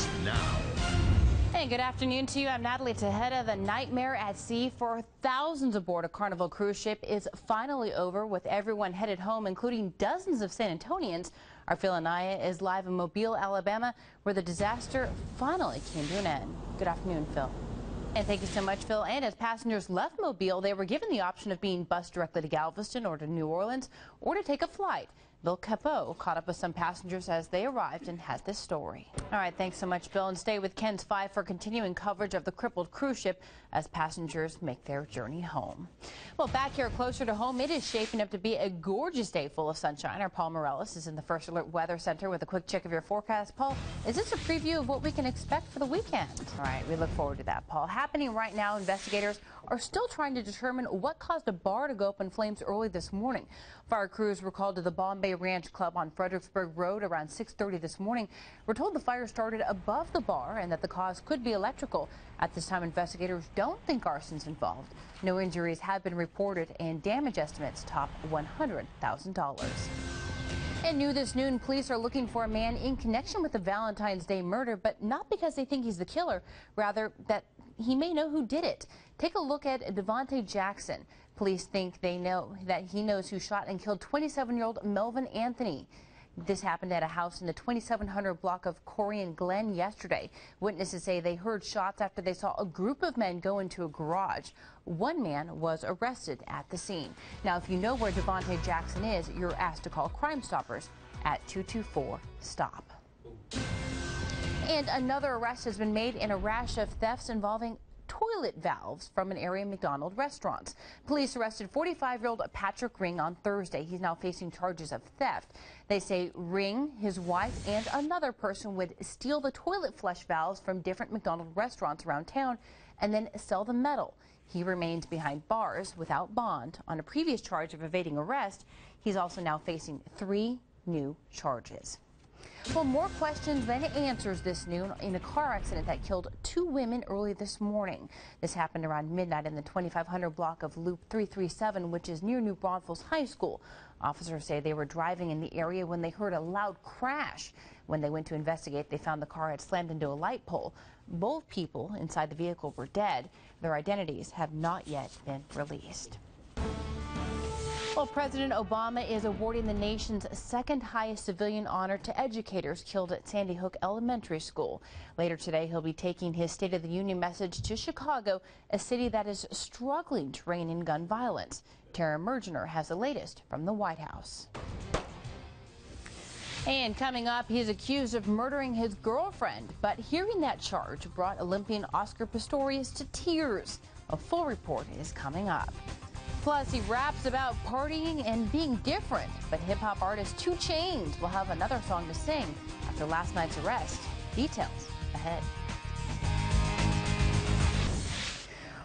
starts now. Hey, good afternoon to you. I'm Natalie Tejeda. The nightmare at sea for thousands aboard a Carnival cruise ship is finally over, with everyone headed home, including dozens of San Antonians. Our Phil Anaya is live in Mobile, Alabama, where the disaster finally came to an end. Good afternoon, Phil. And thank you so much, Phil. And as passengers left Mobile, they were given the option of being bused directly to Galveston or to New Orleans or to take a flight. Bill Capo caught up with some passengers as they arrived and has this story. All right, thanks so much, Bill. And stay with Ken's 5 for continuing coverage of the crippled cruise ship as passengers make their journey home. Well, back here closer to home, it is shaping up to be a gorgeous day full of sunshine. Our Paul Mireles is in the First Alert Weather Center with a quick check of your forecast. Paul, is this a preview of what we can expect for the weekend? All right, we look forward to that, Paul. Happening right now, investigators are still trying to determine what caused a bar to go up in flames early this morning. Fire crews were called to the Bombay Ranch Club on Fredericksburg Road around 6:30 this morning. We're told the fire started above the bar and that the cause could be electrical. At this time, investigators don't think arson's involved. No injuries have been reported, and damage estimates top $100,000. And new this noon, police are looking for a man in connection with the Valentine's Day murder, but not because they think he's the killer, rather that he may know who did it. Take a look at Devontae Jackson. Police think they know that he knows who shot and killed 27-year-old Melvin Anthony. This happened at a house in the 2700 block of Corey and Glen yesterday. Witnesses say they heard shots after they saw a group of men go into a garage. One man was arrested at the scene. Now, if you know where Devontae Jackson is, you're asked to call Crime Stoppers at 224-STOP. And another arrest has been made in a rash of thefts involving toilet valves from an area McDonald restaurants. Police arrested 45-year-old Patrick Ring on Thursday. He's now facing charges of theft. They say Ring, his wife, and another person would steal the toilet flush valves from different McDonald restaurants around town and then sell the metal. He remains behind bars without bond on a previous charge of evading arrest. He's also now facing 3 new charges. Well, more questions than answers this noon in a car accident that killed 2 women early this morning. This happened around midnight in the 2500 block of Loop 337, which is near New Braunfels High School. Officers say they were driving in the area when they heard a loud crash. When they went to investigate, they found the car had slammed into a light pole. Both people inside the vehicle were dead. Their identities have not yet been released. Well, President Obama is awarding the nation's second highest civilian honor to educators killed at Sandy Hook Elementary School. Later today, he'll be taking his State of the Union message to Chicago, a city that is struggling to rein in gun violence. Tara Mergener has the latest from the White House. And coming up, he is accused of murdering his girlfriend, but hearing that charge brought Olympian Oscar Pistorius to tears. A full report is coming up. Plus, he raps about partying and being different, but hip-hop artist 2 Chainz will have another song to sing after last night's arrest. Details ahead.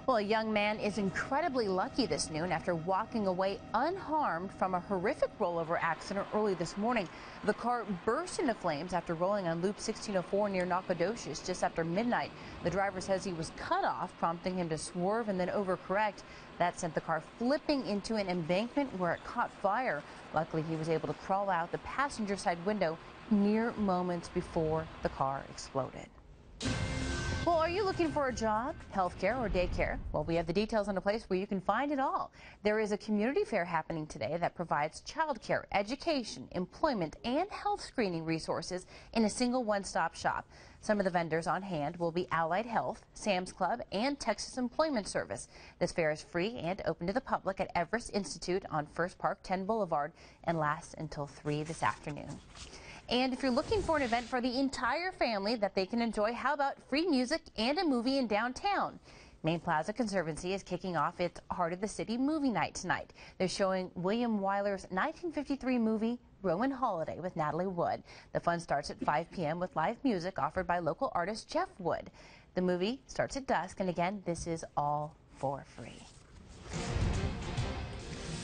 Well, a young man is incredibly lucky this noon after walking away unharmed from a horrific rollover accident early this morning. The car burst into flames after rolling on Loop 1604 near Nacogdoches just after midnight. The driver says he was cut off, prompting him to swerve and then overcorrect. That sent the car flipping into an embankment where it caught fire. Luckily, he was able to crawl out the passenger side window mere moments before the car exploded. Well, are you looking for a job, healthcare, or daycare? Well, we have the details on a place where you can find it all. There is a community fair happening today that provides childcare, education, employment, and health screening resources in a single one-stop shop. Some of the vendors on hand will be Allied Health, Sam's Club, and Texas Employment Service. This fair is free and open to the public at Everest Institute on First Park 10 Boulevard and lasts until 3 this afternoon. And if you're looking for an event for the entire family that they can enjoy, how about free music and a movie in downtown? Main Plaza Conservancy is kicking off its Heart of the City movie night tonight. They're showing William Wyler's 1953 movie, Roman Holiday, with Natalie Wood. The fun starts at 5 p.m. with live music offered by local artist Jeff Wood. The movie starts at dusk, and again, this is all for free.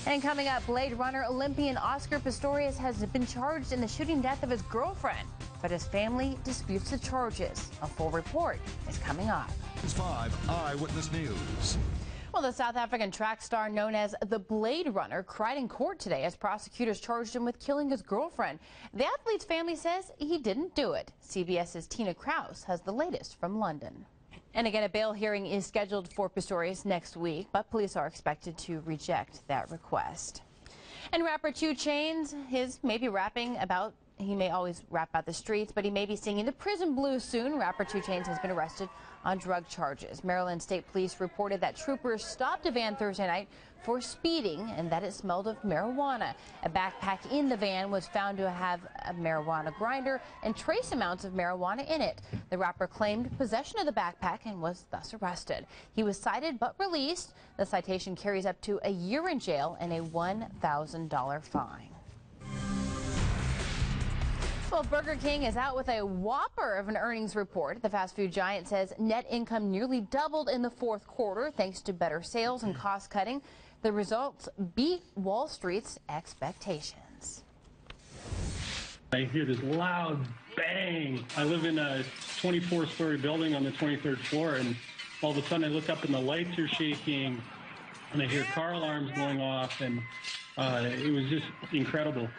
And coming up, Blade Runner Olympian Oscar Pistorius has been charged in the shooting death of his girlfriend, but his family disputes the charges. A full report is coming up. News 5 Eyewitness News. Well, the South African track star known as the Blade Runner cried in court today as prosecutors charged him with killing his girlfriend. The athlete's family says he didn't do it. CBS's Tina Kraus has the latest from London. And again, a bail hearing is scheduled for Pistorius next week, but police are expected to reject that request. And rapper 2 Chainz he may always rap about the streets, but he may be singing the prison blues soon. Rapper 2 Chainz has been arrested on drug charges. Maryland State Police reported that troopers stopped a van Thursday night for speeding and that it smelled of marijuana. A backpack in the van was found to have a marijuana grinder and trace amounts of marijuana in it. The rapper claimed possession of the backpack and was thus arrested. He was cited but released. The citation carries up to a year in jail and a $1,000 fine. Well, Burger King is out with a whopper of an earnings report. The fast food giant says net income nearly doubled in the fourth quarter thanks to better sales and cost cutting. The results beat Wall Street's expectations. I hear this loud bang. I live in a 24-story building on the 23rd floor, and all of a sudden I look up and the lights are shaking, and I hear car alarms going off, and it was just incredible.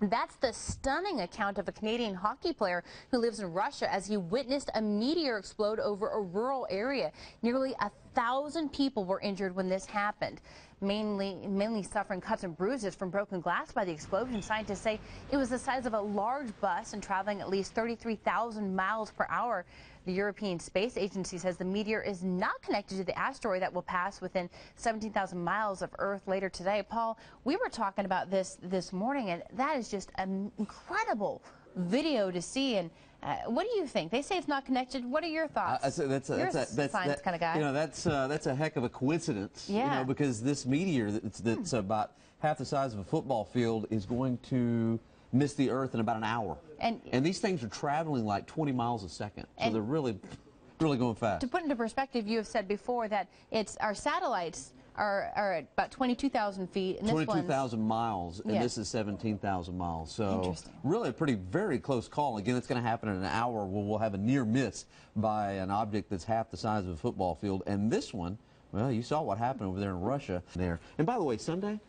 That's the stunning account of a Canadian hockey player who lives in Russia as he witnessed a meteor explode over a rural area. Nearly 1,000 people were injured when this happened, mainly suffering cuts and bruises from broken glass by the explosion. Scientists say it was the size of a large bus and traveling at least 33,000 miles per hour. The European Space Agency says the meteor is not connected to the asteroid that will pass within 17,000 miles of Earth later today. Paul, we were talking about this morning, and that is just an incredible video to see. And what do you think? They say it's not connected. What are your thoughts? You're a science kind of guy. You know, that's a heck of a coincidence. Yeah. You know, because this meteor that's about half the size of a football field is going to miss the Earth in about an hour. And these things are traveling like 20 miles a second. So they're really going fast. To put into perspective, you have said before that our satellites are at about 22,000 feet. And 22,000 miles, and this is 17,000 miles. So really a very close call. Again, it's going to happen in an hour where we'll have a near miss by an object that's half the size of a football field. And this one, well, you saw what happened over there in Russia. And by the way, Sunday,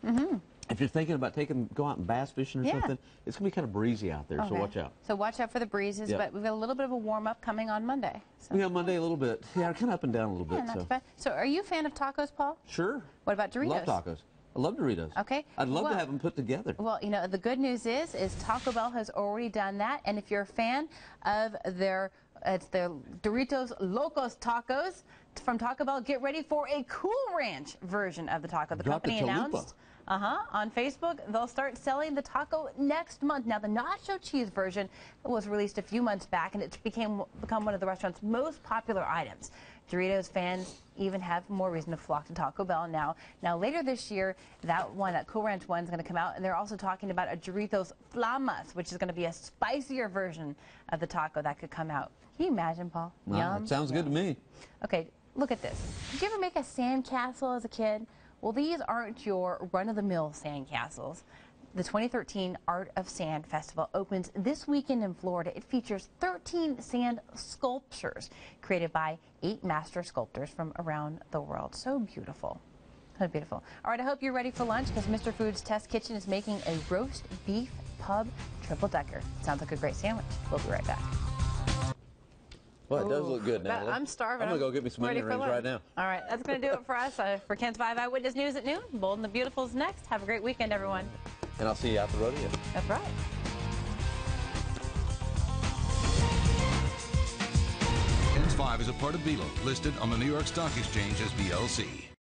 if you're thinking about go out and bass fishing or something, it's going to be kind of breezy out there, so watch out. So watch out for the breezes, but we've got a little bit of a warm-up coming on Monday. So. Yeah, Monday a little bit. Yeah, kind of up and down a little bit. Not too bad. So are you a fan of tacos, Paul? Sure. What about Doritos? Love tacos. I love Doritos. Okay. I'd love to have them put together. Well, you know, the good news is Taco Bell has already done that, and if you're a fan of their Doritos Locos Tacos from Taco Bell, get ready for a Cool Ranch version of the taco. The company announced on Facebook they'll start selling the taco next month. Now, the nacho cheese version was released a few months back, and it's become one of the restaurant's most popular items. Doritos fans even have more reason to flock to Taco Bell now. Now, later this year, that Cool Ranch one is going to come out, and they're also talking about a Doritos Flamas, which is going to be a spicier version of the taco that could come out. Can you imagine, Paul? Yum. It sounds good to me. Okay, look at this. Did you ever make a sandcastle as a kid? Well, these aren't your run-of-the-mill sandcastles. The 2013 Art of Sand Festival opens this weekend in Florida. It features 13 sand sculptures created by 8 master sculptors from around the world. So beautiful. So beautiful. All right, I hope you're ready for lunch because Mr. Food's Test Kitchen is making a roast beef pub triple-decker. Sounds like a great sandwich. We'll be right back. Well, it does look good, Natalie. I'm starving. I'm going to go get me some onion rings right now. All right, that's going to do it for us. For Ken's 5 Eyewitness News at noon, Bold and the Beautiful is next. Have a great weekend, everyone. And I'll see you out the rodeo. That's right. Ken's 5 is a part of BELO, listed on the New York Stock Exchange as BLC.